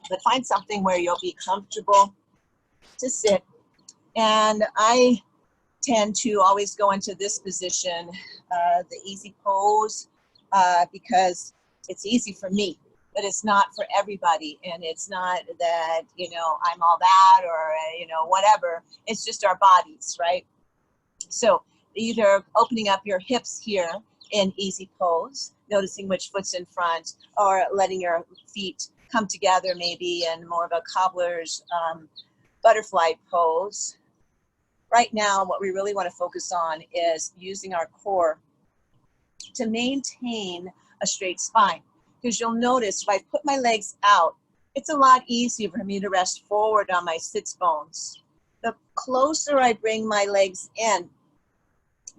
But find something where you'll be comfortable to sit. And I tend to always go into this position, the easy pose, because it's easy for me, but it's not for everybody. And it's not that, you know, I'm all that or, you know, whatever. It's just our bodies, right? So either opening up your hips here in easy pose, noticing which foot's in front, or letting your feet come together maybe in more of a cobbler's butterfly pose. Right now, what we really want to focus on is using our core to maintain a straight spine. Because you'll notice if I put my legs out, it's a lot easier for me to rest forward on my sits bones. The closer I bring my legs in,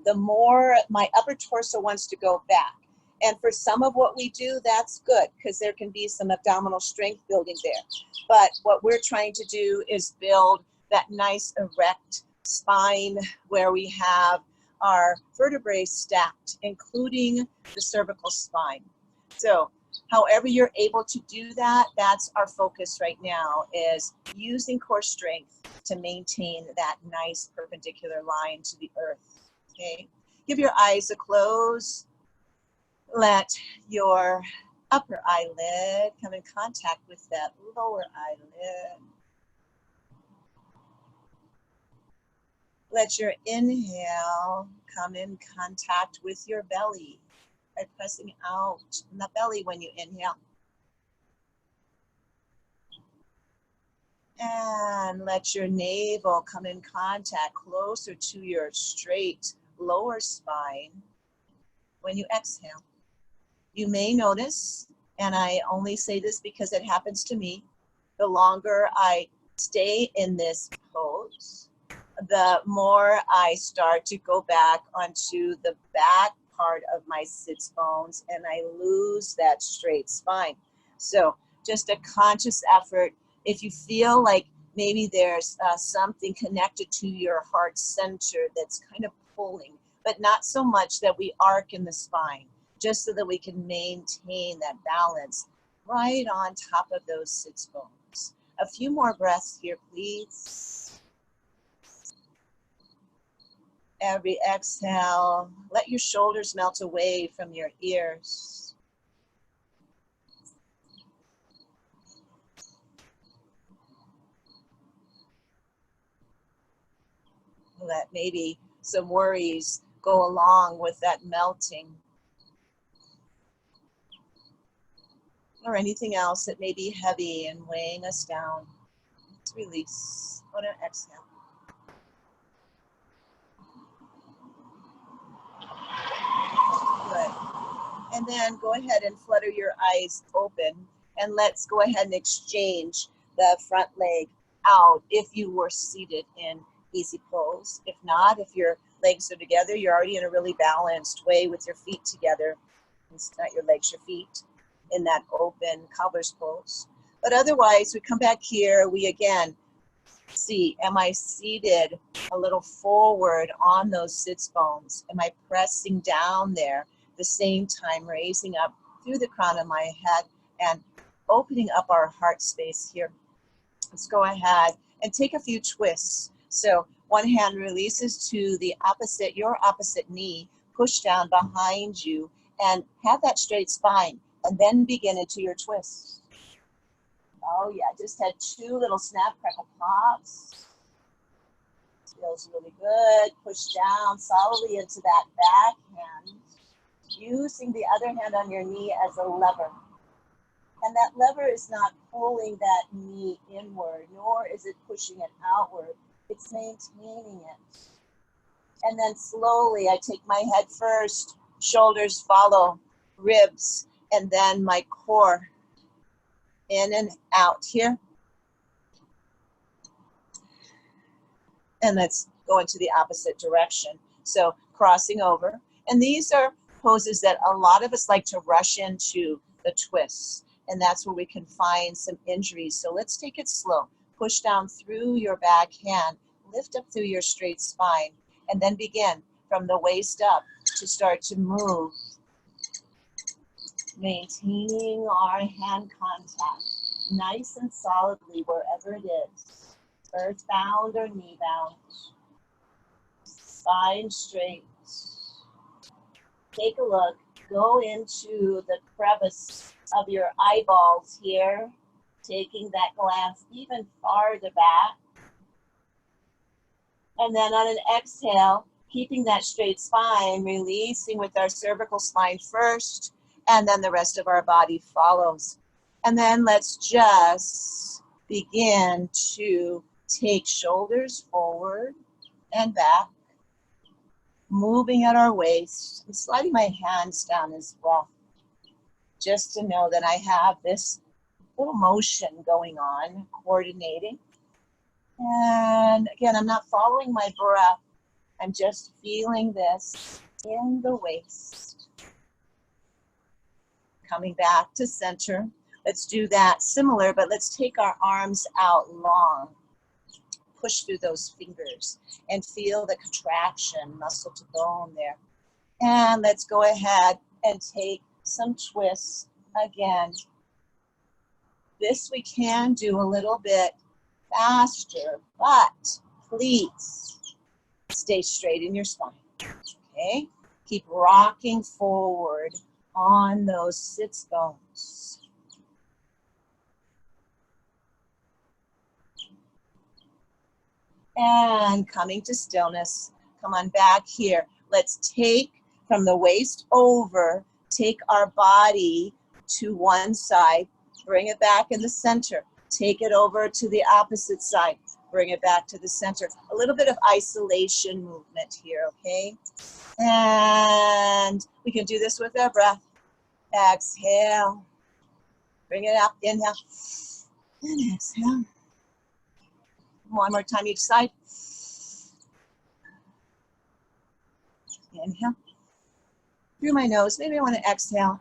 the more my upper torso wants to go back. And for some of what we do, that's good because there can be some abdominal strength building there. But what we're trying to do is build that nice erect spine where we have our vertebrae stacked, including the cervical spine. So however you're able to do that, that's our focus right now, is using core strength to maintain that nice perpendicular line to the earth. Okay, give your eyes a close. Let your upper eyelid come in contact with that lower eyelid. Let your inhale come in contact with your belly by pressing out in the belly when you inhale. And let your navel come in contact closer to your straight lower spine when you exhale. You may notice, and I only say this because it happens to me, the longer I stay in this pose, the more I start to go back onto the back part of my sits bones and I lose that straight spine. So just a conscious effort. If you feel like maybe there's something connected to your heart center that's kind of pulling, but not so much that we arc in the spine, just so that we can maintain that balance right on top of those sits bones. A few more breaths here, please. Every exhale, let your shoulders melt away from your ears. Let maybe some worries go along with that melting, or anything else that may be heavy and weighing us down. Let's release on an exhale. Good. And then go ahead and flutter your eyes open, and let's go ahead and exchange the front leg out if you were seated in easy pose. If not, if your legs are together, you're already in a really balanced way with your feet together. It's not your legs, your feet in that open cobbler's pose. But otherwise, we come back here, we again see, am I seated a little forward on those sits bones? Am I pressing down there? The same time raising up through the crown of my head and opening up our heart space here. Let's go ahead and take a few twists. So one hand releases to the opposite, your opposite knee, push down behind you and have that straight spine, and then begin into your twist. Oh yeah, just had 2 little snap, crackle, pops. Feels really good. Push down solidly into that back hand, using the other hand on your knee as a lever. And that lever is not pulling that knee inward, nor is it pushing it outward. It's maintaining it. And then slowly I take my head first, shoulders follow, ribs, and then my core in and out here. And let's go into the opposite direction. So crossing over. And these are poses that a lot of us like to rush into the twists. And that's where we can find some injuries. So let's take it slow. Push down through your back hand, lift up through your straight spine, and then begin from the waist up to start to move. Maintaining our hand contact. nice and solidly wherever it is, earthbound or knee-bound, spine straight. Take a look, go into the crevice of your eyeballs here, taking that glance even farther back. And then on an exhale, keeping that straight spine, releasing with our cervical spine first, and then the rest of our body follows. And then let's just begin to take shoulders forward and back, moving at our waist. I'm sliding my hands down as well, just to know that I have this little motion going on, coordinating. And again, I'm not following my breath. I'm just feeling this in the waist. Coming back to center. Let's do that similar, but let's take our arms out long. Push through those fingers and feel the contraction, muscle to bone there. And let's go ahead and take some twists again. This we can do a little bit faster, but please stay straight in your spine, okay? Keep rocking forward on those sits bones. And coming to stillness, come on back here. Let's take from the waist over, take our body to one side, bring it back in the center, take it over to the opposite side, bring it back to the center. A little bit of isolation movement here, okay? And we can do this with our breath. Exhale, bring it up, inhale, and exhale. One more time each side. Inhale. Through my nose, maybe I want to exhale.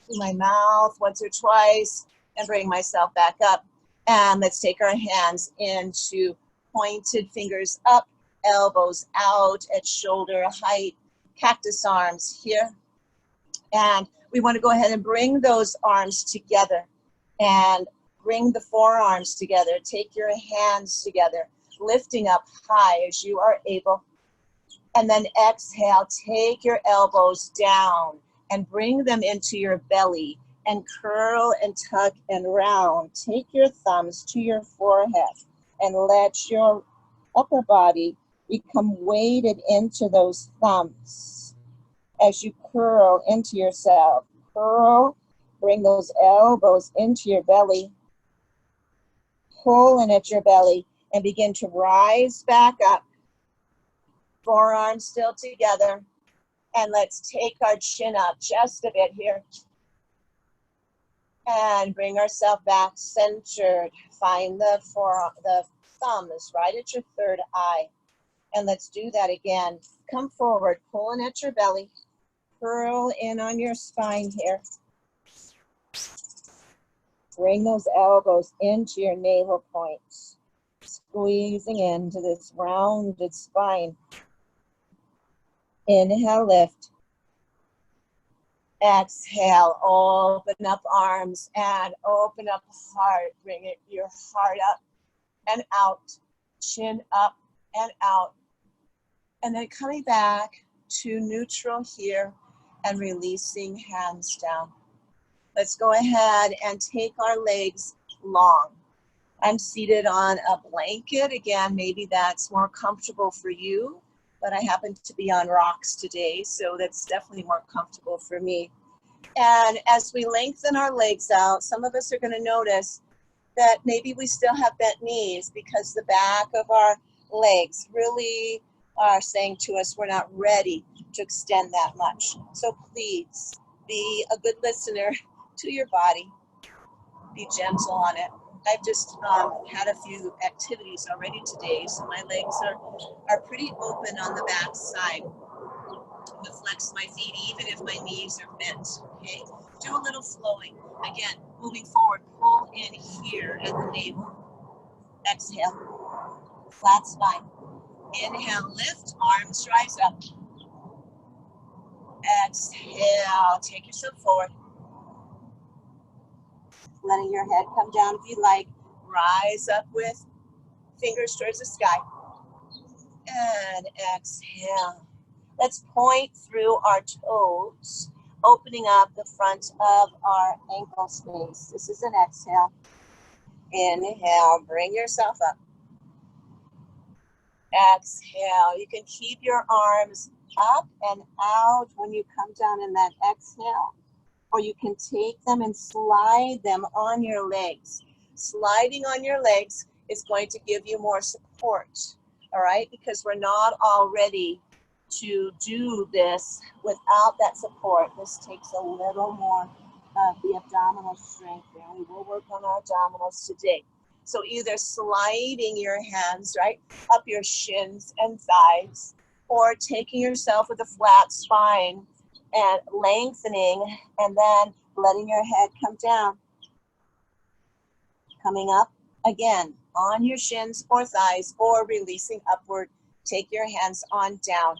Through my mouth once or twice and bring myself back up. And let's take our hands into pointed fingers up, elbows out at shoulder height, cactus arms here. And we want to go ahead and bring those arms together and bring the forearms together. Take your hands together, lifting up high as you are able. And then exhale, take your elbows down and bring them into your belly and curl and tuck and round. Take your thumbs to your forehead and let your upper body become weighted into those thumbs as you curl into yourself. Curl, bring those elbows into your belly. Pull in at your belly and begin to rise back up. Forearms still together. And let's take our chin up just a bit here. And bring ourselves back centered. Find the thumb is right at your third eye. And let's do that again. Come forward, pulling at your belly. Curl in on your spine here. Bring those elbows into your navel points. Squeezing into this rounded spine. Inhale, lift. Exhale, open up arms and open up heart. Bring your heart up and out. Chin up and out. And then coming back to neutral here and releasing hands down. Let's go ahead and take our legs long. I'm seated on a blanket. Again, maybe that's more comfortable for you, but I happen to be on rocks today, so that's definitely more comfortable for me. And as we lengthen our legs out, some of us are going to notice that maybe we still have bent knees because the back of our legs really are saying to us we're not ready to extend that much. So please be a good listener to your body. Be gentle on it. I've just had a few activities already today, so my legs are pretty open on the back side. I'm gonna flex my feet even if my knees are bent, okay? Do a little flowing. Again, moving forward, pull in here at the navel. Exhale, flat spine. Inhale, lift, arms rise up. Exhale, take yourself forward. Letting your head come down if you like. Rise up with fingers towards the sky. And exhale. Let's point through our toes, opening up the front of our ankle space. This is an exhale. Inhale, bring yourself up. Exhale. You can keep your arms up and out when you come down in that exhale, or you can take them and slide them on your legs. Sliding on your legs is going to give you more support, all right? Because we're not all ready to do this without that support. This takes a little more of the abdominal strength there. We will work on our abdominals today. So either sliding your hands, right, up your shins and thighs, or taking yourself with a flat spine and lengthening, and then letting your head come down. Coming up again on your shins or thighs, or releasing upward. Take your hands on down.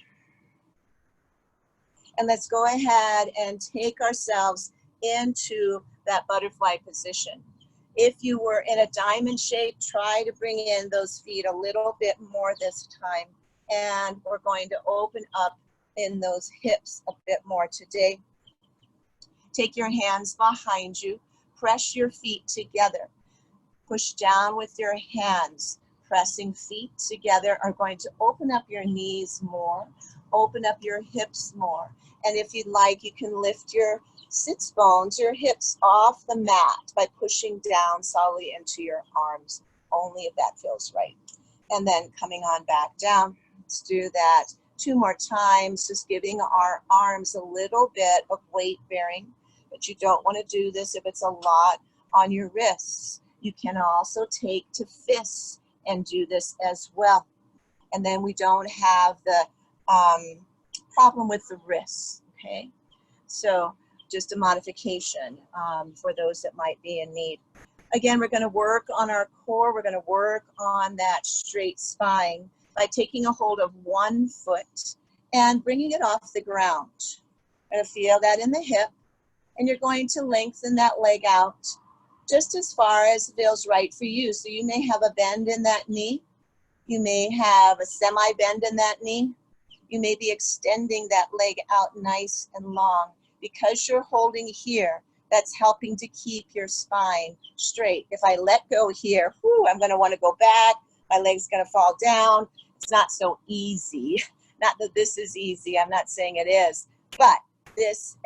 And let's go ahead and take ourselves into that butterfly position. If you were in a diamond shape, try to bring in those feet a little bit more this time. And we're going to open up in those hips a bit more today. Take your hands behind you. Press your feet together. Push down with your hands. Pressing feet together are going to open up your knees more, open up your hips more. And if you'd like, you can lift your sits bones, your hips off the mat by pushing down solidly into your arms, only if that feels right. And then coming on back down. Let's do that 2 more times, just giving our arms a little bit of weight bearing. But you don't want to do this if it's a lot on your wrists. You can also take to fists and do this as well. And then we don't have the problem with the wrists, okay? So just a modification for those that might be in need. Again, we're going to work on our core. We're going to work on that straight spine by taking a hold of one foot and bringing it off the ground. You're going to feel that in the hip, and you're going to lengthen that leg out just as far as feels right for you. So you may have a bend in that knee. You may have a semi-bend in that knee. You may be extending that leg out nice and long. Because you're holding here, that's helping to keep your spine straight. If I let go here, I'm going to want to go back. My leg's going to fall down. It's not so easy. Not that this is easy. I'm not saying it is. But this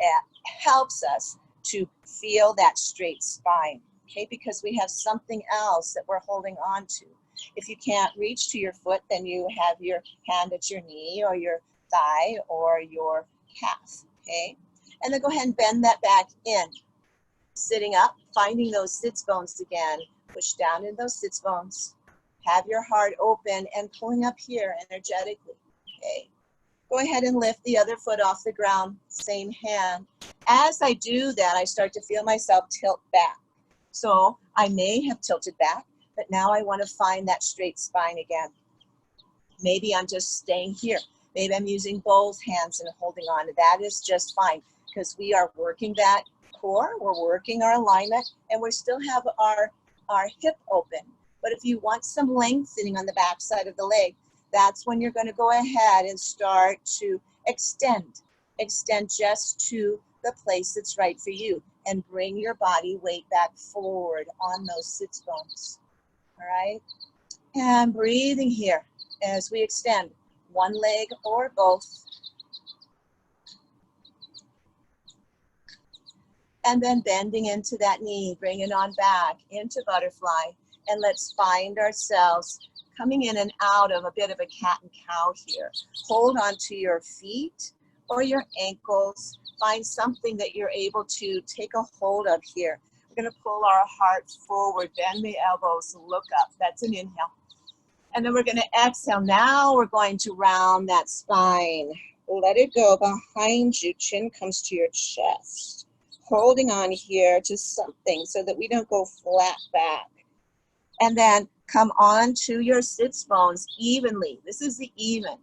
helps us to feel that straight spine, okay? Because we have something else that we're holding on to. If you can't reach to your foot, then you have your hand at your knee or your thigh or your calf, okay? And then go ahead and bend that back in. Sitting up, finding those sits bones again. Push down in those sits bones. Have your heart open and pulling up here energetically, okay? Go ahead and lift the other foot off the ground, same hand. As I do that, I start to feel myself tilt back. So I may have tilted back, but now I want to find that straight spine again. Maybe I'm just staying here. Maybe I'm using both hands and holding on. That is just fine because we are working that core, we're working our alignment, and we still have our hip open. But if you want some lengthening on the back side of the leg, that's when you're going to go ahead and start to extend just to the place that's right for you and bring your body weight back forward on those sits bones. All right, and breathing here as we extend one leg or both. And then bending into that knee, bring it on back into butterfly. And let's find ourselves coming in and out of a bit of a cat and cow here. Hold on to your feet or your ankles. Find something that you're able to take a hold of here. We're going to pull our heart forward, bend the elbows, look up. That's an inhale. And then we're going to exhale. Now we're going to round that spine. Let it go behind you. Chin comes to your chest. Holding on here to something so that we don't go flat back. And then come on to your sits bones evenly. This is the even.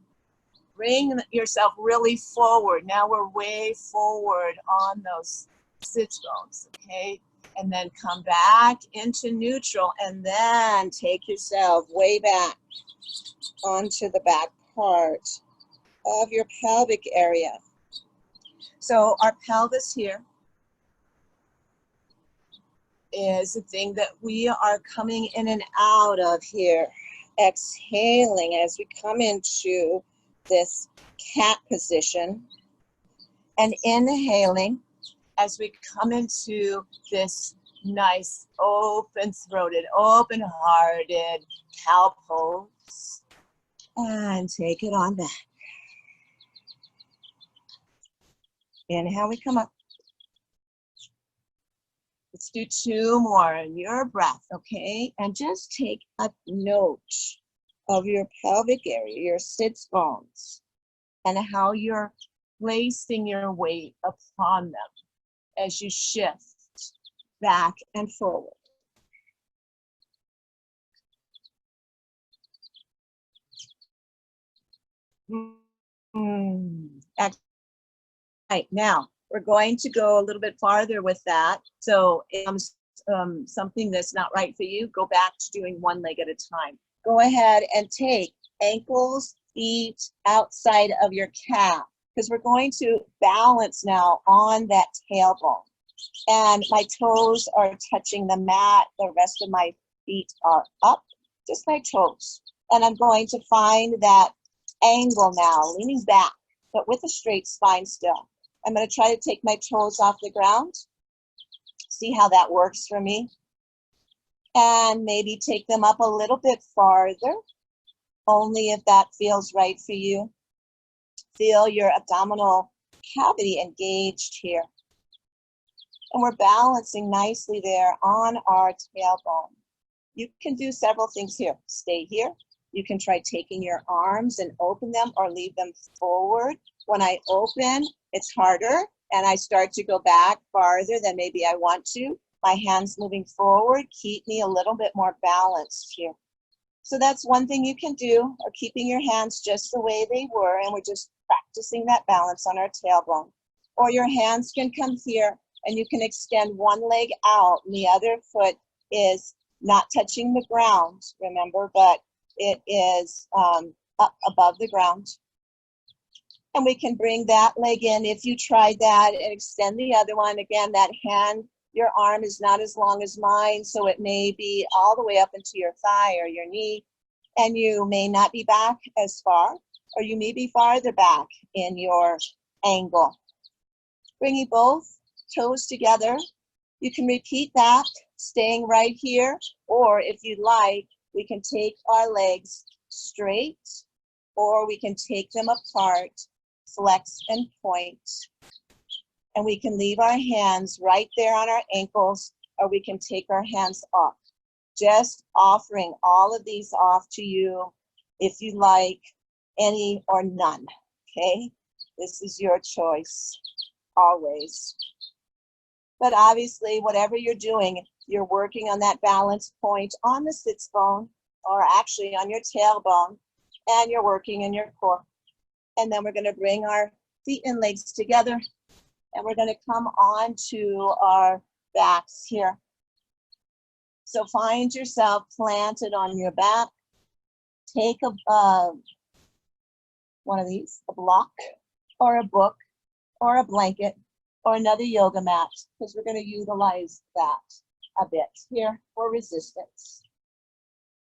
Bring yourself really forward. Now we're way forward on those sits bones, okay? And then come back into neutral, and then take yourself way back onto the back part of your pelvic area. So our pelvis here is the thing that we are coming in and out of here. Exhaling as we come into this cat position, and inhaling as we come into this nice open-throated, open-hearted cow pose. And take it on back. Inhale, we come up. Let's do 2 more. Your breath, okay? And just take a note of your pelvic area, your sits bones, and how you're placing your weight upon them as you shift back and forward. Right, now we're going to go a little bit farther with that. So something that's not right for you, go back to doing one leg at a time. Go ahead and take ankles, feet outside of your calf, because we're going to balance now on that tailbone. And my toes are touching the mat. The rest of my feet are up, just my toes. And I'm going to find that angle now, leaning back, but with a straight spine still. I'm going to try to take my toes off the ground. See how that works for me. And maybe take them up a little bit farther, only if that feels right for you. Feel your abdominal cavity engaged here. And we're balancing nicely there on our tailbone. You can do several things here. Stay here. You can try taking your arms and open them or leave them forward. When I open, it's harder, and I start to go back farther than maybe I want to. My hands moving forward keep me a little bit more balanced here. So that's one thing you can do, or keeping your hands just the way they were, and we're just practicing that balance on our tailbone. Or your hands can come here, and you can extend one leg out, and the other foot is not touching the ground, remember, but it is up above the ground. And we can bring that leg in if you tried that, and extend the other one. Again, that hand, your arm is not as long as mine, so it may be all the way up into your thigh or your knee, and you may not be back as far, or you may be farther back in your angle. Bringing both toes together. You can repeat that, staying right here, or if you'd like, we can take our legs straight, or we can take them apart, flex and point. And we can leave our hands right there on our ankles, or we can take our hands off. Just offering all of these off to you if you like, any or none, okay? This is your choice, always. But obviously, whatever you're doing, you're working on that balance point on the sits bone, or actually on your tailbone, and you're working in your core. And then we're going to bring our feet and legs together, and we're going to come on to our backs here. So find yourself planted on your back. Take one of these, a block, or a book, or a blanket, or another yoga mat, because we're going to utilize that a bit here for resistance.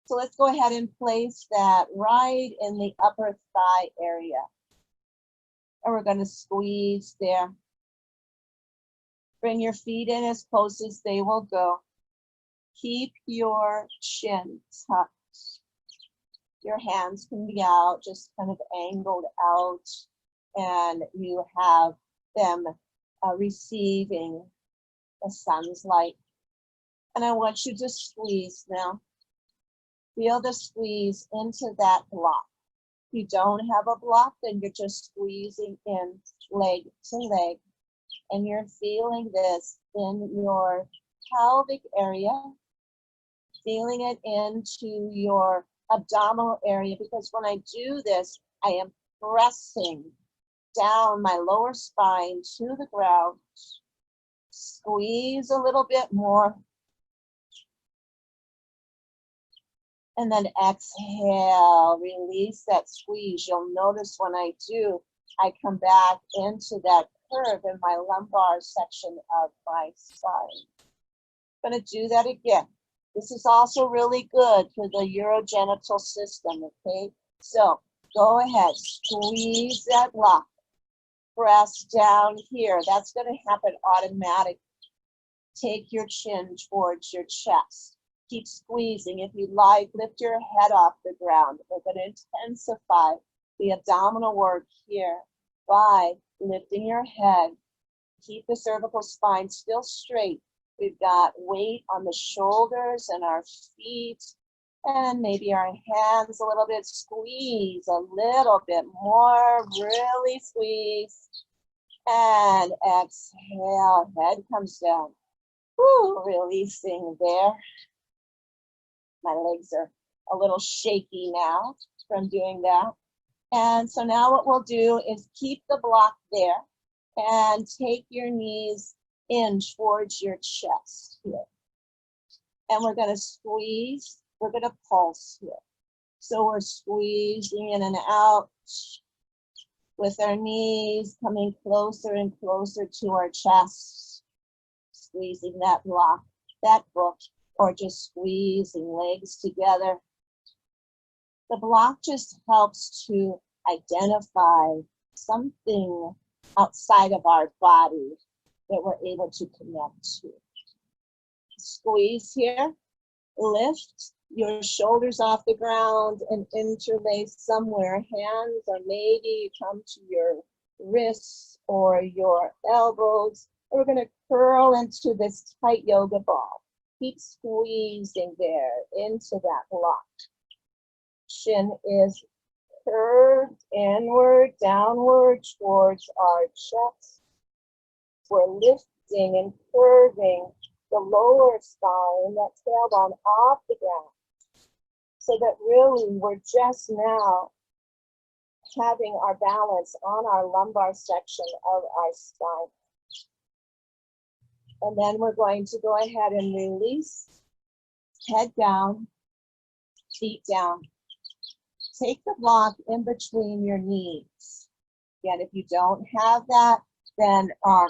So let's go ahead and place that right in the upper thigh area. And we're going to squeeze there. Bring your feet in as close as they will go. Keep your chin tucked. Your hands can be out, just kind of angled out, and you have them receiving the sun's light. And I want you to squeeze now. Feel the squeeze into that block. If you don't have a block, then you're just squeezing in leg to leg. And you're feeling this in your pelvic area, feeling it into your abdominal area, because when I do this, I am pressing down my lower spine to the ground, Squeeze a little bit more. And then exhale, release that squeeze. You'll notice when I do, I come back into that curve in my lumbar section of my spine. I'm gonna do that again. This is also really good for the urogenital system, okay? So go ahead, squeeze that block. Press down here. That's gonna happen automatically. Take your chin towards your chest. Keep squeezing. If you like, lift your head off the ground. We're going to intensify the abdominal work here by lifting your head. Keep the cervical spine still straight. We've got weight on the shoulders and our feet, and maybe our hands a little bit. Squeeze a little bit more. Really squeeze. And exhale. Head comes down. Woo, releasing there. My legs are a little shaky now from doing that. And so now what we'll do is keep the block there and take your knees in towards your chest here. And we're going to squeeze, we're going to pulse here. So we're squeezing in and out with our knees coming closer and closer to our chest, squeezing that block, that book, or just squeezing legs together. The block just helps to identify something outside of our body that we're able to connect to. Squeeze here, lift your shoulders off the ground and interlace somewhere. Hands, or maybe come to your wrists or your elbows. We're going to curl into this tight yoga ball. Keep squeezing there into that block. Chin is curved inward, downward towards our chest. We're lifting and curving the lower spine, that tailbone, off the ground. So that really we're just now having our balance on our lumbar section of our spine. And then we're going to go ahead and release, head down, feet down. Take the block in between your knees. Again, if you don't have that, then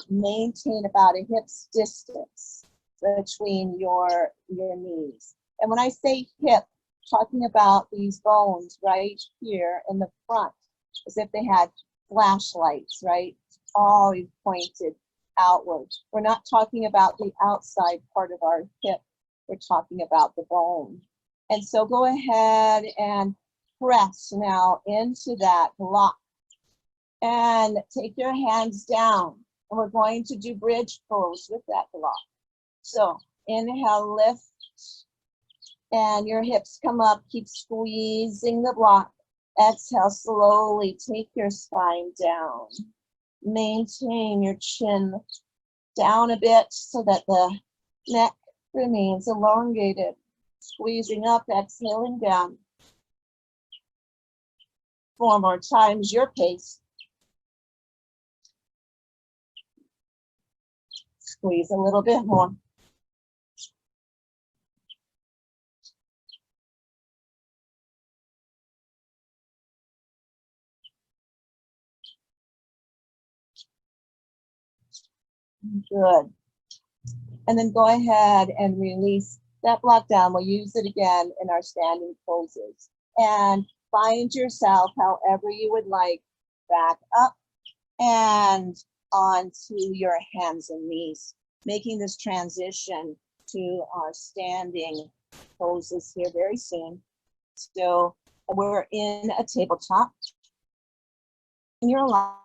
maintain about a hip's distance between your knees. And when I say hip, talking about these bones right here in the front, as if they had flashlights, right? Always pointed outward. We're not talking about the outside part of our hip. We're talking about the bone. And so go ahead and press now into that block. And take your hands down. And we're going to do bridge pose with that block. So inhale, lift. And your hips come up. Keep squeezing the block. Exhale, slowly take your spine down. Maintain your chin down a bit so that the neck remains elongated. Squeezing up, exhaling down. 4 more times, your pace. Squeeze a little bit more. Good. And then go ahead and release that block down. We'll use it again in our standing poses. And find yourself however you would like, back up and onto your hands and knees, making this transition to our standing poses here very soon. So we're in a tabletop. And you're alive.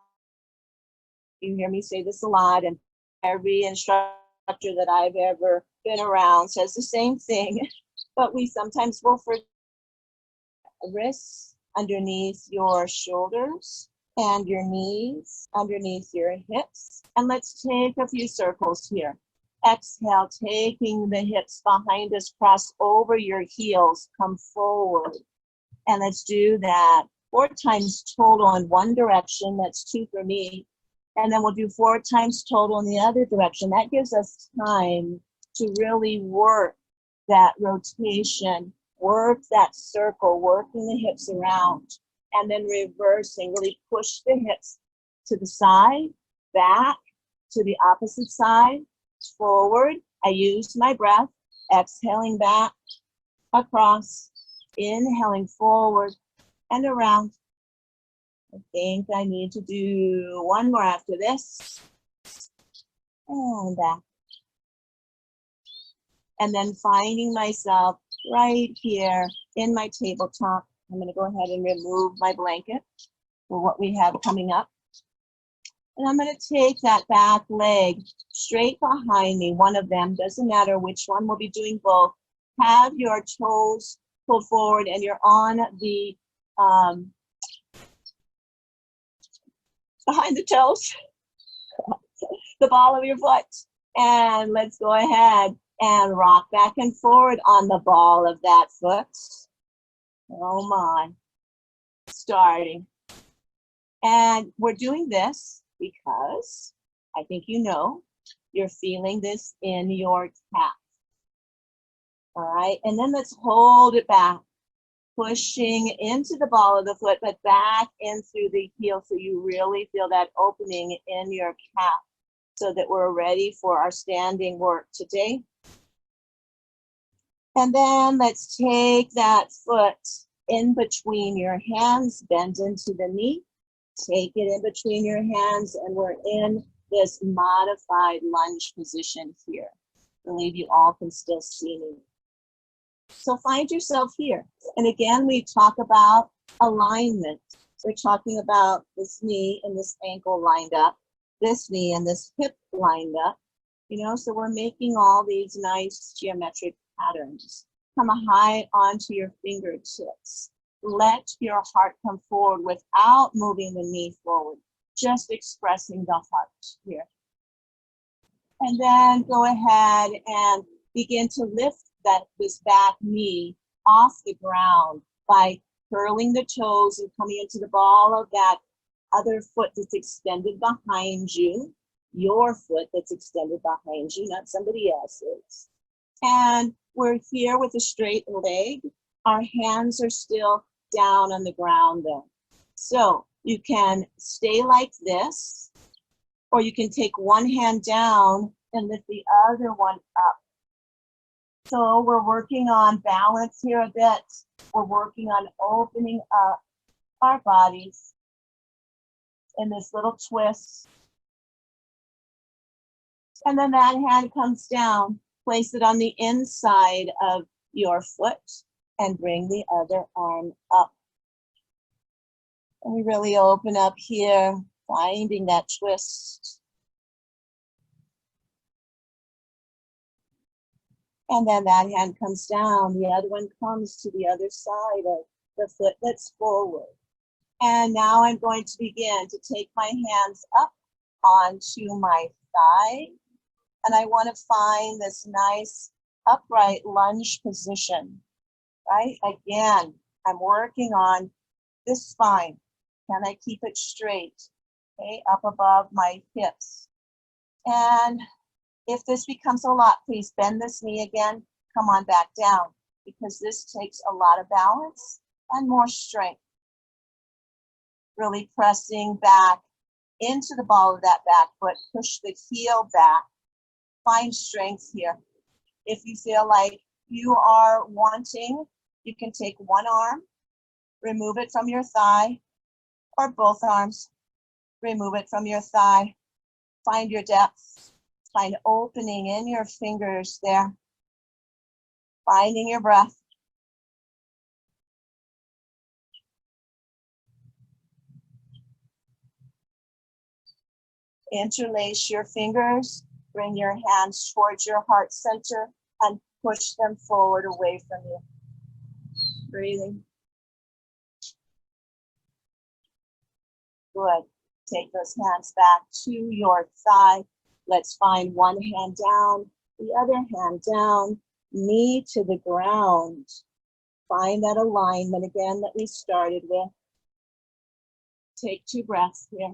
You hear me say this a lot, and every instructor that I've ever been around says the same thing, but we sometimes will forget. Wrists underneath your shoulders and your knees underneath your hips. And let's take a few circles here. Exhale, taking the hips behind us, cross over your heels, come forward. And let's do that 4 times total in one direction. That's 2 for me. And then we'll do 4 times total in the other direction. That gives us time to really work that rotation, work that circle, working the hips around, and then reversing, really push the hips to the side, back, to the opposite side, forward. I use my breath, exhaling back, across, inhaling forward and around. I think I need to do one more after this. And back. And then finding myself right here in my tabletop. I'm going to go ahead and remove my blanket for what we have coming up. And I'm going to take that back leg straight behind me, one of them, doesn't matter which one, we'll be doing both. Have your toes pulled forward and you're on the, behind the toes, the ball of your foot. And let's go ahead and rock back and forward on the ball of that foot. Oh my, starting. And we're doing this because I think you know you're feeling this in your calf. All right, and then let's hold it back, pushing into the ball of the foot, but back in through the heel so you really feel that opening in your calf so that we're ready for our standing work today. And then let's take that foot in between your hands, bend into the knee, take it in between your hands, and we're in this modified lunge position here. I believe you all can still see me. So find yourself here. And again, we talk about alignment. We're talking about this knee and this ankle lined up, this knee and this hip lined up. You know, so we're making all these nice geometric patterns. Come high onto your fingertips. Let your heart come forward without moving the knee forward, just expressing the heart here. And then go ahead and begin to lift this back knee off the ground by curling the toes and coming into the ball of that other foot that's extended behind you, your foot that's extended behind you, not somebody else's. And we're here with a straight leg. Our hands are still down on the ground though. So you can stay like this, or you can take one hand down and lift the other one up. So we're working on balance here a bit. We're working on opening up our bodies in this little twist. And then that hand comes down, place it on the inside of your foot and bring the other arm up. And we really open up here, finding that twist. And then that hand comes down, the other one comes to the other side of the foot that's forward. And now I'm going to begin to take my hands up onto my thigh. And I want to find this nice upright lunge position, right? Again, I'm working on this spine. Can I keep it straight? Okay, up above my hips. And if this becomes a lot, please bend this knee again, come on back down, because this takes a lot of balance and more strength. Really pressing back into the ball of that back foot, push the heel back, find strength here. If you feel like you are wanting, you can take one arm, remove it from your thigh, or both arms, remove it from your thigh. Find your depth. Find opening in your fingers there. Finding your breath. Interlace your fingers. Bring your hands towards your heart center and push them forward away from you. Breathing. Good. Take those hands back to your thigh. Let's find one hand down, the other hand down, knee to the ground. Find that alignment again that we started with. Take 2 breaths here.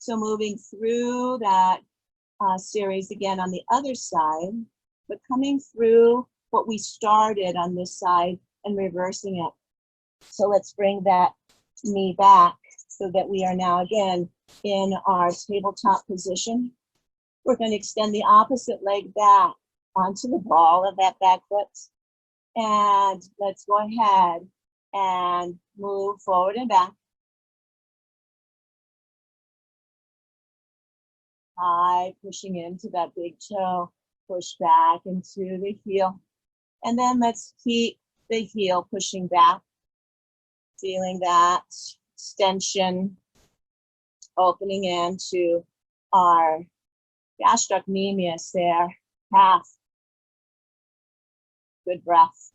So moving through that series again on the other side, but coming through what we started on this side and reversing it. So let's bring that knee back so that we are now again in our tabletop position. We're going to extend the opposite leg back onto the ball of that back foot. And let's go ahead and move forward and back. High, pushing into that big toe, push back into the heel. And then let's keep the heel pushing back, feeling that extension, opening into our gastrocnemius there, half. Good breath.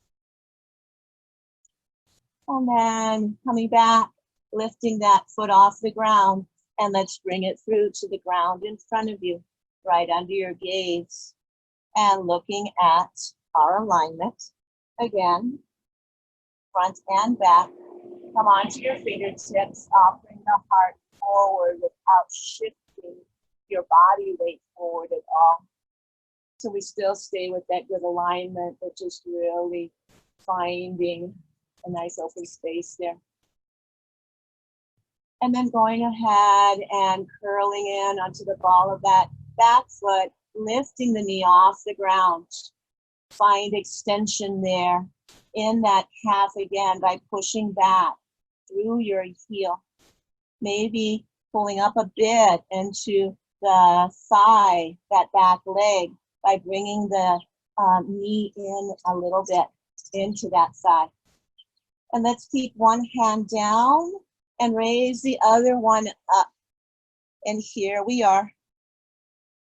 And then coming back, lifting that foot off the ground, and let's bring it through to the ground in front of you, right under your gaze, and looking at our alignment. Again, front and back. Come onto your fingertips, offering the heart forward without shifting your body weight forward at all. So we still stay with that good alignment, but just really finding a nice open space there. And then going ahead and curling in onto the ball of that back foot, lifting the knee off the ground. Find extension there in that calf again by pushing back through your heel. Maybe pulling up a bit into the thigh, that back leg, by bringing the knee in a little bit into that thigh. And let's keep one hand down and raise the other one up. And here we are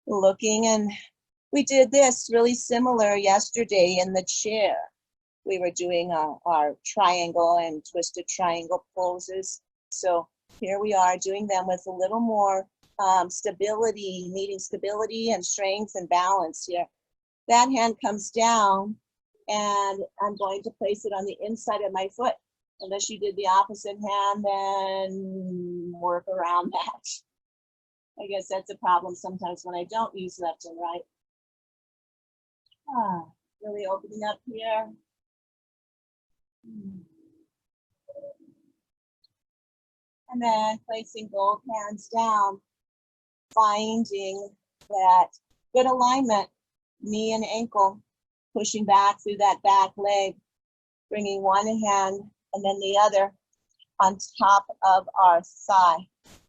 looking, and we did this really similar yesterday in the chair. We were doing our triangle and twisted triangle poses. So here we are doing them with a little more stability, needing stability and strength and balance here. That hand comes down, and I'm going to place it on the inside of my foot. Unless you did the opposite hand, then work around that. I guess that's a problem sometimes when I don't use left and right. Really opening up here. And then placing both hands down, finding that good alignment, knee and ankle, pushing back through that back leg, bringing one hand and then the other on top of our thigh,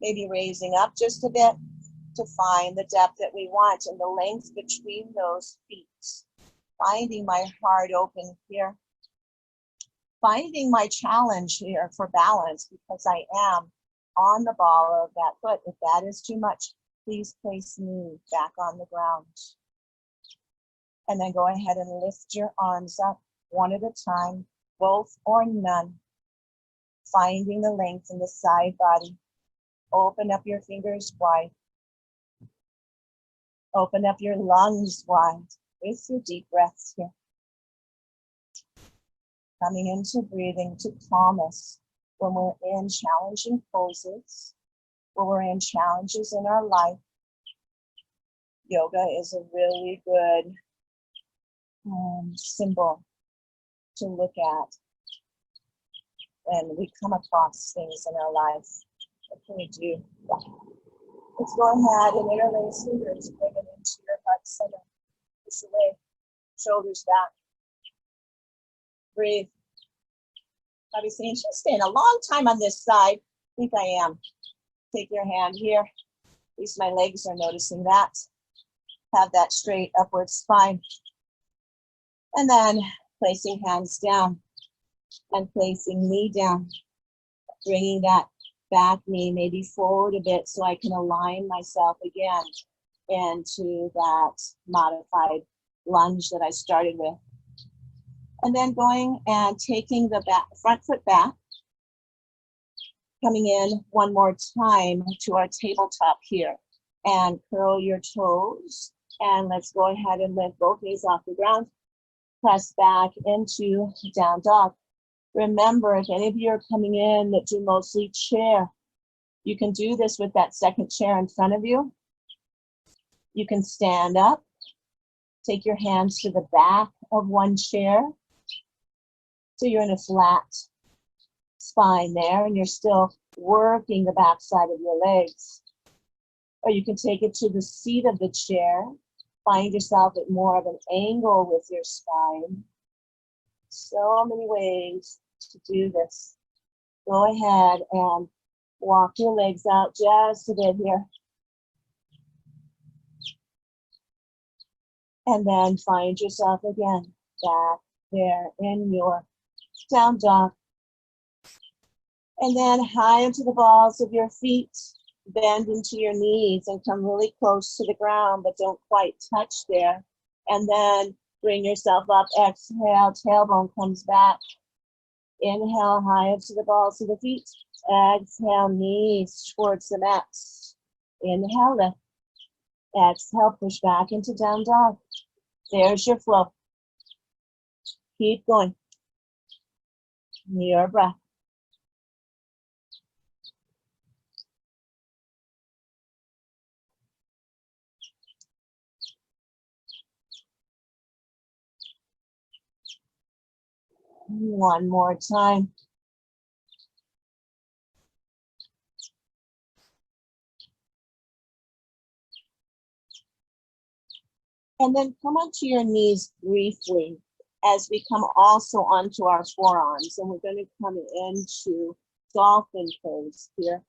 maybe raising up just a bit to find the depth that we want and the length between those feet. Finding my heart open here. Finding my challenge here for balance, because I am on the ball of that foot. If that is too much, please place me back on the ground. And then go ahead and lift your arms up one at a time, both or none. Finding the length in the side body. Open up your fingers wide. Open up your lungs wide with your deep breaths here. Coming into breathing to calm us when we're in challenging poses, when we're in challenges in our life. Yoga is a really good symbol to look at when we come across things in our life. What can we do? Let's go ahead and interlace fingers, bring it into your heart center. Push away, shoulders back. Breathe. I'll be saying, she's staying a long time on this side. I think I am. Take your hand here. At least my legs are noticing that. Have that straight upward spine. And then placing hands down and placing knee down. Bringing that back knee maybe forward a bit so I can align myself again into that modified lunge that I started with. And then going and taking the front foot back, coming in one more time to our tabletop here, and curl your toes. And let's go ahead and lift both knees off the ground. Press back into down dog. Remember, if any of you are coming in that do mostly chair, You can do this with that second chair in front of you. You can stand up, take your hands to the back of one chair. So you're in a flat spine there and you're still working the back side of your legs. Or you can take it to the seat of the chair. Find yourself at more of an angle with your spine. So many ways to do this. Go ahead and walk your legs out just a bit here. And then find yourself again back there in your down dog. And then high into the balls of your feet. Bend into your knees and come really close to the ground, but don't quite touch there. And then bring yourself up. Exhale, tailbone comes back. Inhale, high up to the balls of the feet. Exhale, knees towards the mat. Inhale, lift. Exhale, push back into down dog. There's your flow. Keep going. Your breath. One more time. And then come onto your knees briefly as we come also onto our forearms. And we're going to come into dolphin pose here.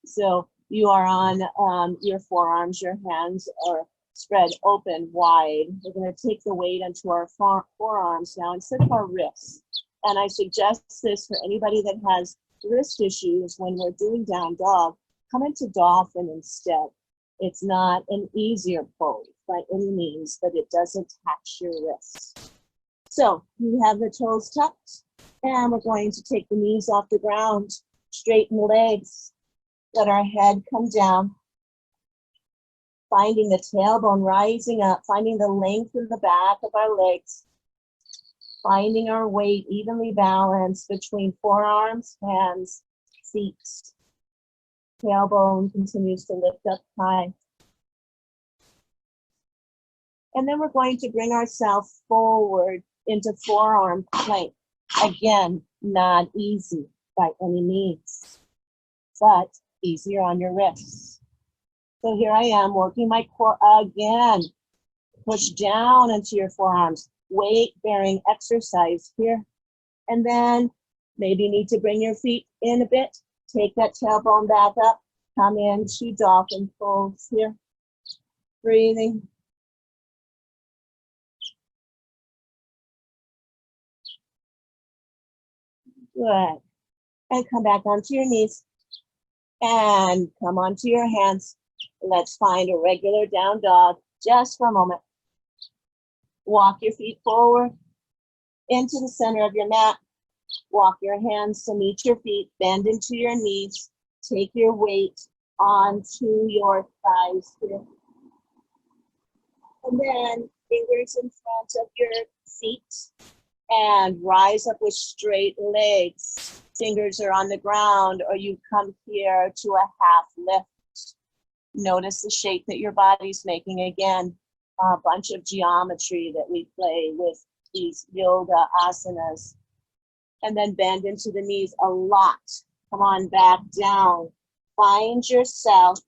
So you are on your forearms, your hands are spread open wide. We're going to take the weight onto our forearms now instead of our wrists. And I suggest this for anybody that has wrist issues when we're doing down dog, come into dolphin instead. It's not an easier pose by any means, but it doesn't tax your wrists. So you have the toes tucked, and we're going to take the knees off the ground, straighten the legs, let our head come down, finding the tailbone rising up, finding the length of the back of our legs, finding our weight evenly balanced between forearms, hands, feet. Tailbone continues to lift up high. And then we're going to bring ourselves forward into forearm plank. Again, not easy by any means, but easier on your wrists. So here I am working my core again. Push down into your forearms. Weight-bearing exercise here. And then maybe you need to bring your feet in a bit. Take that tailbone back up. Come into dolphin pose here. Breathing. Good. And come back onto your knees. And come onto your hands. Let's find a regular down dog just for a moment. Walk your feet forward into the center of your mat. Walk your hands to meet your feet. Bend into your knees. Take your weight onto your thighs here. And then fingers in front of your feet. And rise up with straight legs. Fingers are on the ground, or you come here to a half lift. Notice the shape that your body's making. Again, a bunch of geometry that we play with these yoga asanas. And then bend into the knees a lot. Come on back down. Find yourself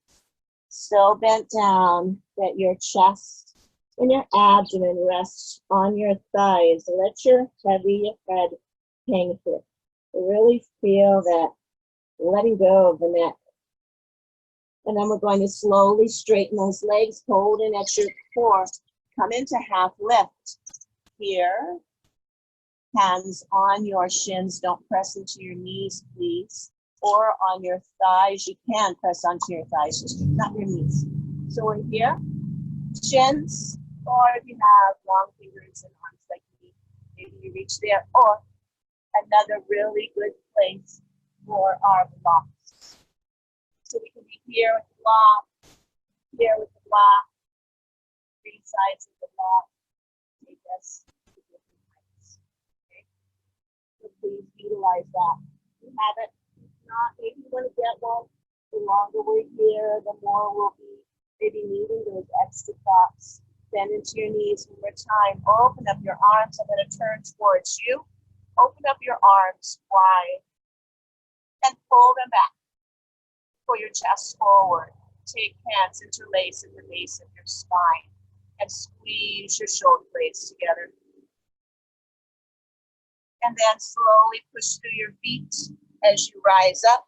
so bent down that your chest and your abdomen rests on your thighs. Let your heavy head hang here. Really feel that letting go of the neck. And then we're going to slowly straighten those legs, holding at your core. Come into half lift. Here, hands on your shins. Don't press into your knees, please. Or on your thighs. You can press onto your thighs, just not your knees. So we're here, shins. Or if you have long fingers and arms like me, maybe you reach there. Or another really good place for our blocks. So we can be here with the block, here with the block, three sides of the block. Take us to different heights. Okay? So please utilize that. You have it. If not, maybe you want to get one. The longer we're here, the more we'll be maybe needing those extra thoughts. Bend into your knees one more time. Open up your arms. I'm going to turn towards you. Open up your arms wide and pull them back. Pull your chest forward. Take hands, interlace at the base of your spine and squeeze your shoulder blades together. And then slowly push through your feet as you rise up.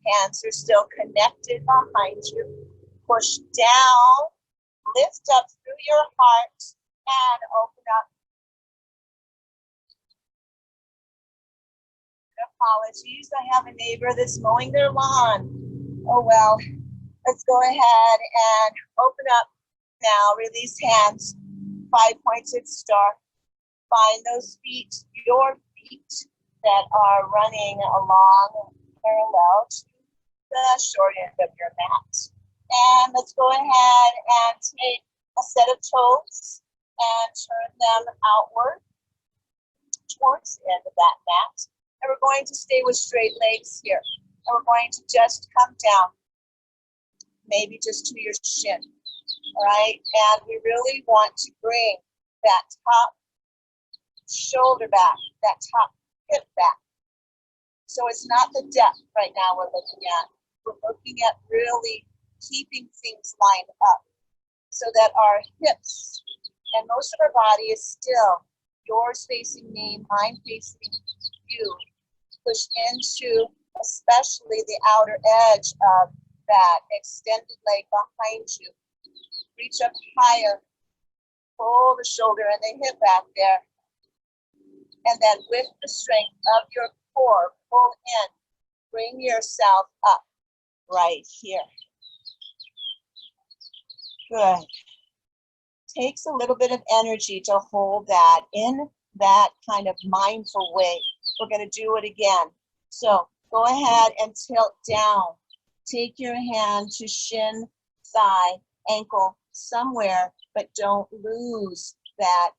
Hands are still connected behind you. Push down, lift up through your heart, and open up. Apologies, I have a neighbor that's mowing their lawn. Oh well, let's go ahead and open up now. Release hands, 5-pointed star. Find those feet, your feet that are running along parallel to the short end of your mat. And let's go ahead and take a set of toes and turn them outward towards the end of that mat. And we're going to stay with straight legs here. And we're going to just come down, maybe just to your shin, all right? And we really want to bring that top shoulder back, that top hip back. So it's not the depth right now we're looking at. We're looking at really keeping things lined up so that our hips and most of our body is still yours facing me, mine facing you. Push into especially the outer edge of that extended leg behind you. Reach up higher, pull the shoulder and the hip back there. And then with the strength of your core, pull in, bring yourself up right here. Good. Takes a little bit of energy to hold that in that kind of mindful way. We're going to do it again. So go ahead and tilt down. Take your hand to shin, thigh, ankle, somewhere, but don't lose that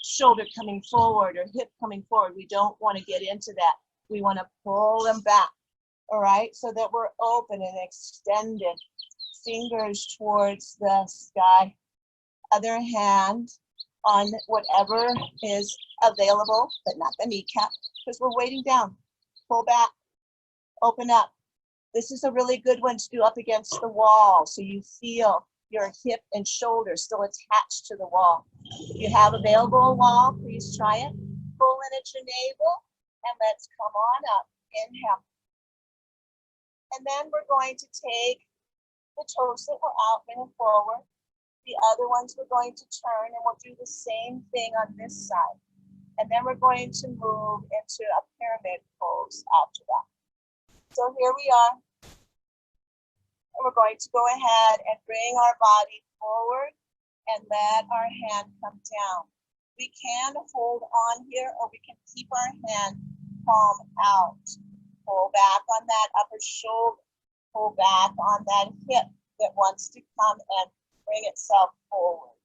shoulder coming forward or hip coming forward. We don't want to get into that. We want to pull them back, all right, so that we're open and extended. Fingers towards the sky. Other hand on whatever is available, but not the kneecap, because we're weighting down. Pull back, open up. This is a really good one to do up against the wall, so you feel your hip and shoulder still attached to the wall. If you have available a wall, please try it. Pull in at your navel, and let's come on up. Inhale. And then we're going to take the toes that were out, bring them forward. The other ones we're going to turn, and we'll do the same thing on this side. And then we're going to move into a pyramid pose after that. So here we are. And we're going to go ahead and bring our body forward and let our hand come down. We can hold on here, or we can keep our hand palm out. Pull back on that upper shoulder. Pull back on that hip that wants to come and bring itself forward.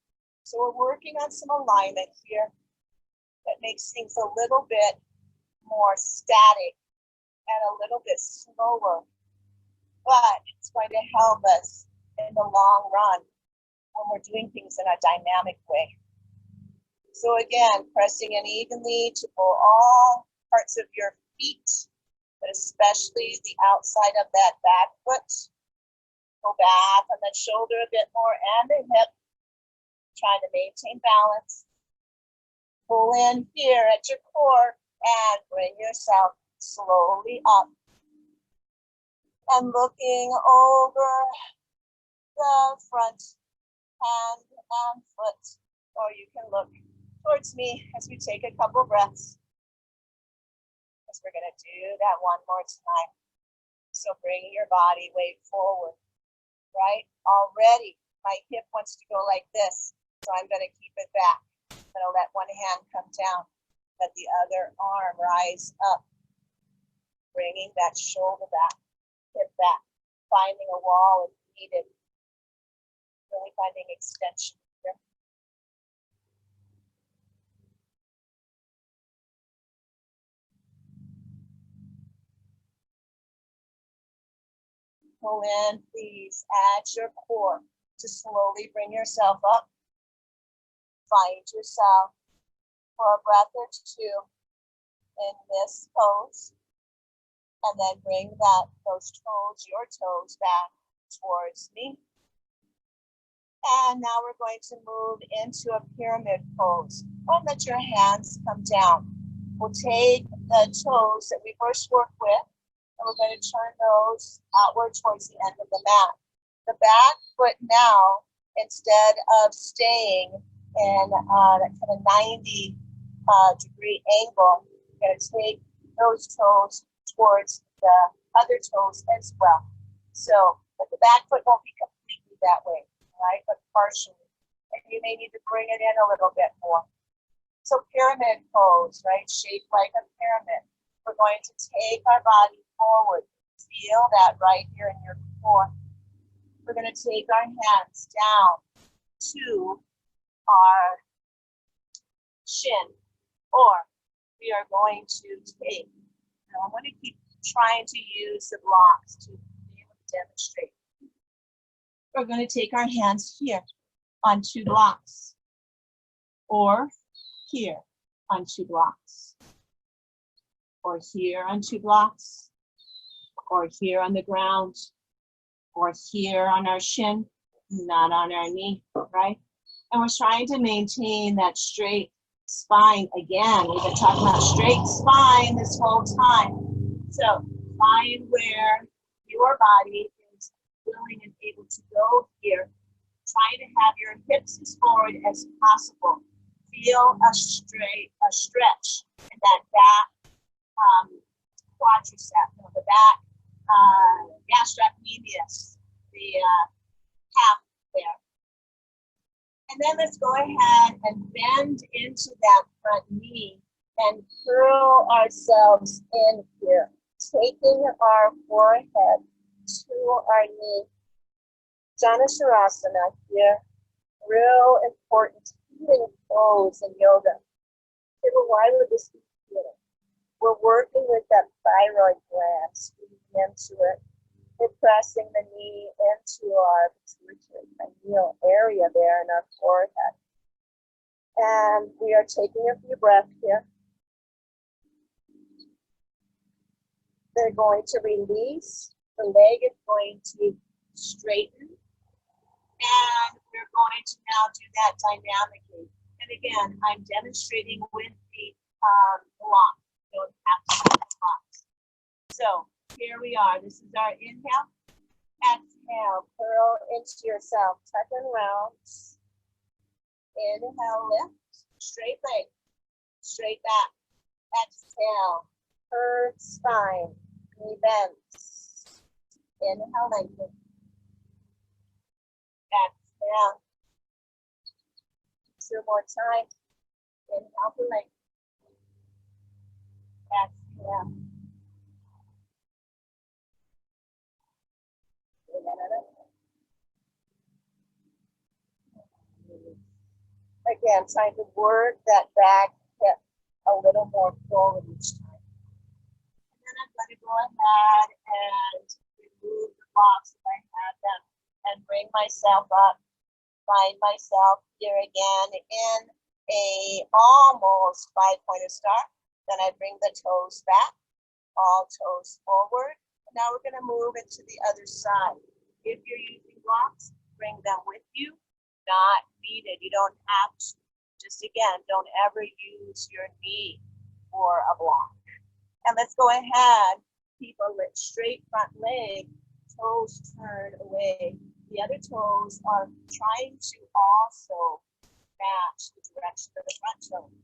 So we're working on some alignment here that makes things a little bit more static and a little bit slower, but it's going to help us in the long run when we're doing things in a dynamic way. So again, pressing in evenly to pull all parts of your feet, but especially the outside of that back foot. Go back on that shoulder a bit more and the hip, trying to maintain balance. Pull in here at your core and bring yourself slowly up. And looking over the front hand and foot, or you can look towards me as we take a couple breaths. Because we're going to do that one more time. So bring your body weight forward, right? Already my hip wants to go like this, so I'm going to keep it back. I'm going to let one hand come down, let the other arm rise up, bringing that shoulder back, hip back, finding a wall if needed, really finding extension here. pull in, please add your core to slowly bring yourself up. Find yourself for a breath or two in this pose. And then bring your toes back towards me. And now we're going to move into a pyramid pose. Don't let your hands come down. We'll take the toes that we first worked with, and we're going to turn those outward towards the end of the mat. The back foot now, instead of staying in a kind of 90 degree angle, we're going to take those toes towards the other toes as well. So, but the back foot won't be completely that way, right? But partially. And you may need to bring it in a little bit more. So pyramid pose, right? Shaped like a pyramid. We're going to take our body forward. Feel that right here in your core. We're going to take our hands down to our shin, or we are going to take, now I'm going to keep trying to use the blocks to be able to demonstrate. We're going to take our hands here on 2 blocks, or here on 2 blocks, or here on 2 blocks, or here on the ground, or here on our shin, not on our knee, right? And we're trying to maintain that straight spine. Again, we've been talking about straight spine this whole time. So find where your body is willing and able to go here. Trying to have your hips as forward as possible. Feel a stretch in that back quadricep, the back gastrocnemius, the calf there. And then let's go ahead and bend into that front knee and curl ourselves in here, taking our forehead to our knee. Janusharasana here, real important healing pose in yoga. Okay, well, why would this be healing? We're working with that thyroid gland, squeezing into it. We're pressing the knee into our pituitary pineal area there in our forehead. And we are taking a few breaths here. They're going to release. The leg is going to straighten. And we're going to now do that dynamically. And again, I'm demonstrating with the block. You don't have to have the blocks. So here we are. This is our inhale. Exhale, curl into yourself. Tuck and round. Inhale, lift. Straight leg. Straight back. Exhale. Curved spine. Knee bends. Inhale, lengthen. Exhale. 2 more times. Inhale for length. Exhale. Again, trying to work that back hip a little more forward each time. And then I'm going to go ahead and remove the blocks if I have them and bring myself up. Find myself here again in a almost 5-pointer star. Then I bring the toes back, all toes forward. And now we're going to move into the other side. If you're using blocks, bring them with you. Not needed. You don't have to. Just again, don't ever use your knee for a block. And let's go ahead. Keep a straight front leg. Toes turn away. The other toes are trying to also match the direction of the front toes.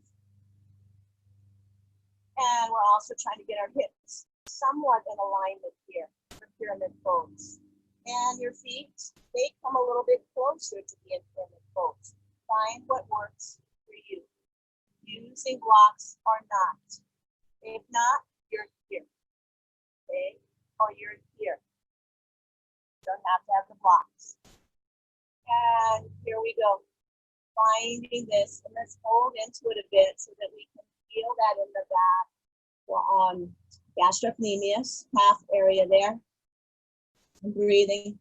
And we're also trying to get our hips somewhat in alignment here for pyramid pose. And your feet, they come a little bit closer to the pyramid pose. Find what works for you, using blocks or not. If not, you're here, okay? Or you're here. Don't have to have the blocks. And here we go. Finding this, and let's hold into it a bit so that we can feel that in the back. Gastrocnemius, calf area there. And breathing,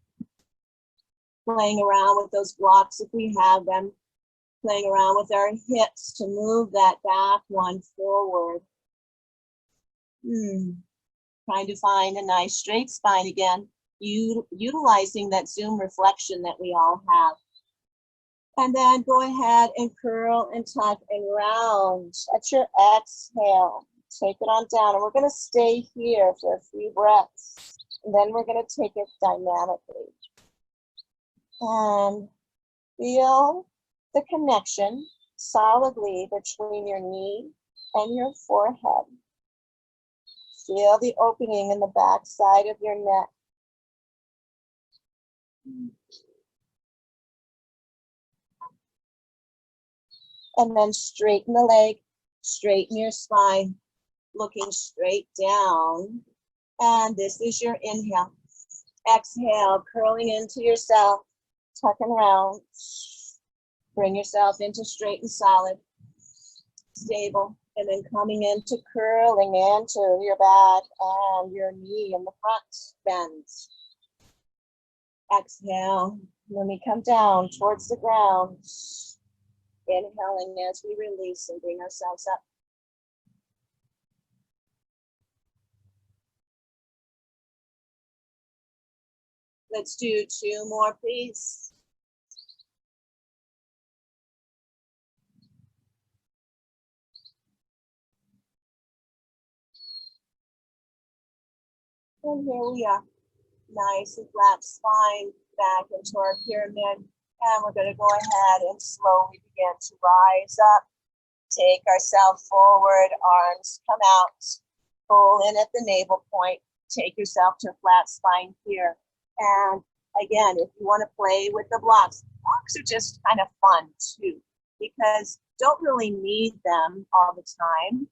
playing around with those blocks if we have them, playing around with our hips to move that back one forward. Trying to find a nice straight spine again, utilizing that zoom reflection that we all have. And then go ahead and curl and tuck and round. At your exhale, take it on down. And we're going to stay here for a few breaths. And then we're going to take it dynamically. And feel the connection solidly between your knee and your forehead. Feel the opening in the back side of your neck. And then straighten the leg, straighten your spine, looking straight down. And this is your inhale. Exhale, curling into yourself, tuck and round. Bring yourself into straight and solid, stable. And then coming into curling into your back and your knee in the front bends. Exhale, when we come down towards the ground, inhaling as we release and bring ourselves up. Let's do 2 more, please. And here we are. Nice and flat spine back into our pyramid. And we're going to go ahead and slowly begin to rise up. Take ourselves forward, arms come out. Pull in at the navel point. Take yourself to a flat spine here. And again, if you want to play with the blocks are just kind of fun too, because don't really need them all the time,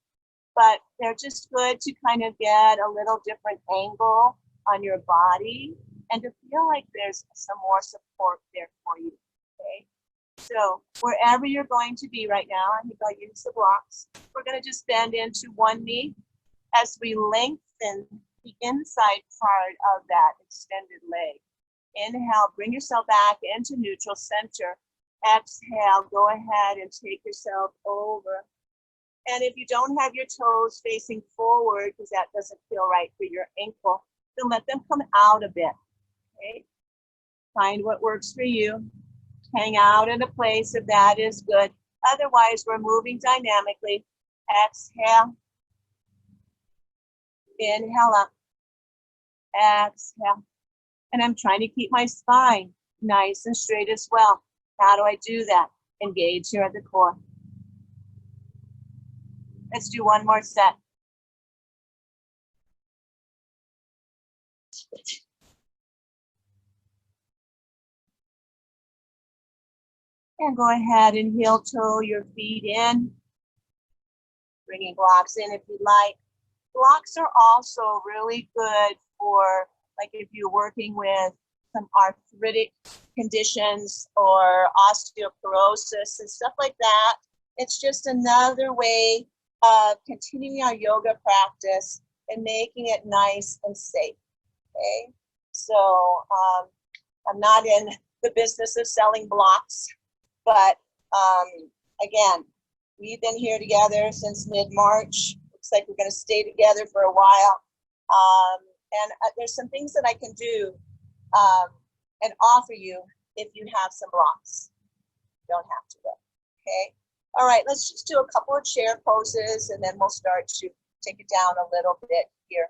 but they're just good to kind of get a little different angle on your body and to feel like there's some more support there for you, okay? So wherever you're going to be right now, I think I'll use the blocks. We're going to just bend into one knee as we lengthen the inside part of that extended leg. Inhale, bring yourself back into neutral center. Exhale, go ahead and take yourself over. And if you don't have your toes facing forward, because that doesn't feel right for your ankle, then let them come out a bit, okay? Find what works for you. Hang out in a place if that is good. Otherwise, we're moving dynamically. Exhale. Inhale up. Exhale. And I'm trying to keep my spine nice and straight as well. How do I do that? Engage here at the core. Let's do one more set. And go ahead and heel toe your feet in. Bringing blocks in if you like. Blocks are also really good for, like, if you're working with some arthritic conditions or osteoporosis and stuff like that. It's just another way of continuing our yoga practice and making it nice and safe, okay? So I'm not in the business of selling blocks, but again, we've been here together since mid-March. Looks like we're going to stay together for a while. And there's some things that I can do and offer you if you have some blocks. You don't have to, okay? All right, let's just do a couple of chair poses and then we'll start to take it down a little bit here.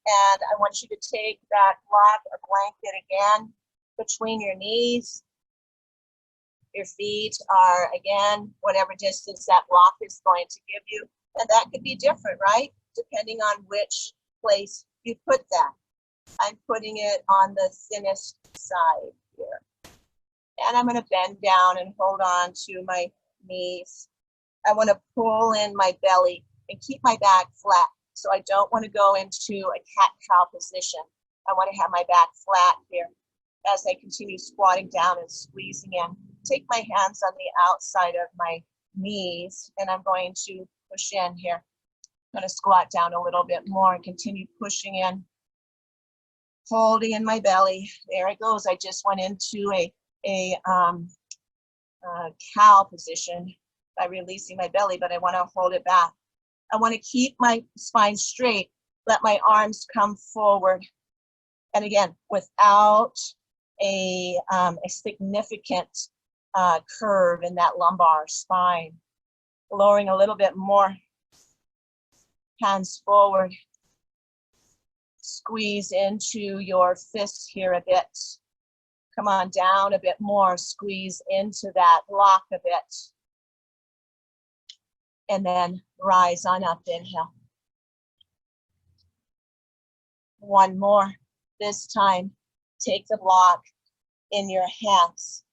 And I want you to take that block or blanket again between your knees. Your feet are, again, whatever distance that block is going to give you. And that could be different, right? Depending on which place you put that. I'm putting it on the thinnest side here. And I'm going to bend down and hold on to my knees. I want to pull in my belly and keep my back flat. So I don't want to go into a cat-cow position. I want to have my back flat here as I continue squatting down and squeezing in. Take my hands on the outside of my knees and I'm going to push in here. I'm going to squat down a little bit more and continue pushing in. Holding in my belly. There it goes. I just went into a cow position by releasing my belly, but I want to hold it back. I want to keep my spine straight, let my arms come forward. And again, without a significant curve in that lumbar spine. Lowering a little bit more. Hands forward. Squeeze into your fists here a bit. Come on down a bit more. Squeeze into that block a bit. And then rise on up, inhale. One more. This time, take the block in your hands.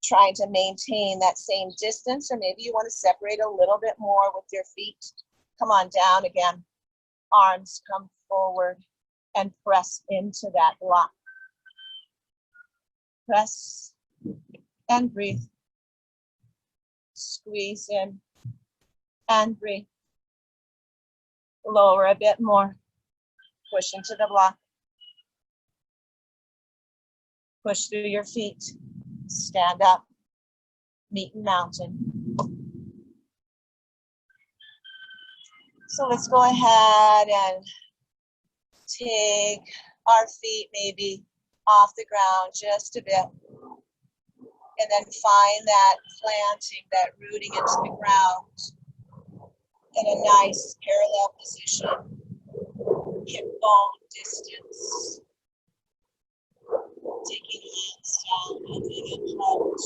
Trying to maintain that same distance, or maybe you want to separate a little bit more with your feet. Come on down again. Arms come forward and press into that block. Press and breathe. Squeeze in and breathe. Lower a bit more. Push into the block. Push through your feet. Stand up. Meeting mountain. So let's go ahead and take our feet maybe off the ground just a bit. And then find that planting, that rooting into the ground in a nice parallel position. Hip bone distance. Taking hands down and then approach.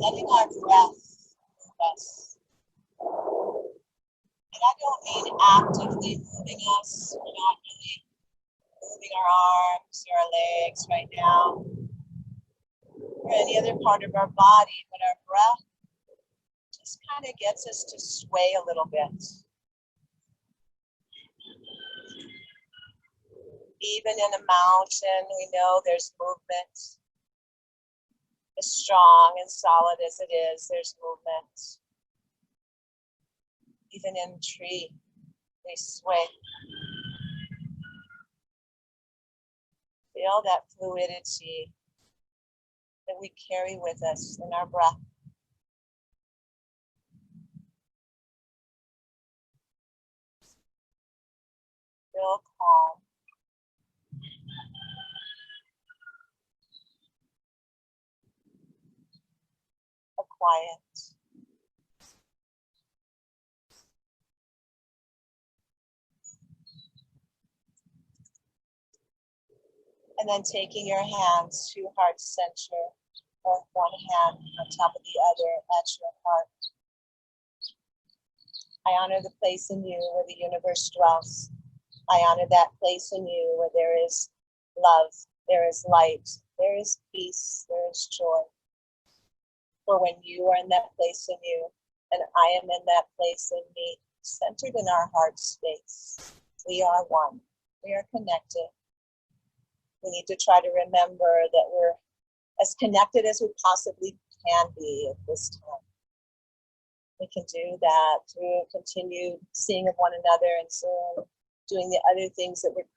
Letting our breath move us. And I don't mean actively moving us. We're not really moving our arms or our legs right now, or any other part of our body, but our breath just kind of gets us to sway a little bit. Even in a mountain, we know there's movement. As strong and solid as it is, there's movement. Even in a tree, they sway. Feel that fluidity that we carry with us in our breath. Feel calm. Quiet. And then taking your hands to heart center, or one hand on top of the other at your heart. I honor the place in you where the universe dwells. I honor that place in you where there is love, there is light, there is peace, there is joy. For when you are in that place in you, and I am in that place in me, centered in our heart space, we are one. We are connected. We need to try to remember that we're as connected as we possibly can be at this time. We can do that through continued seeing of one another and Zoom, doing the other things that we're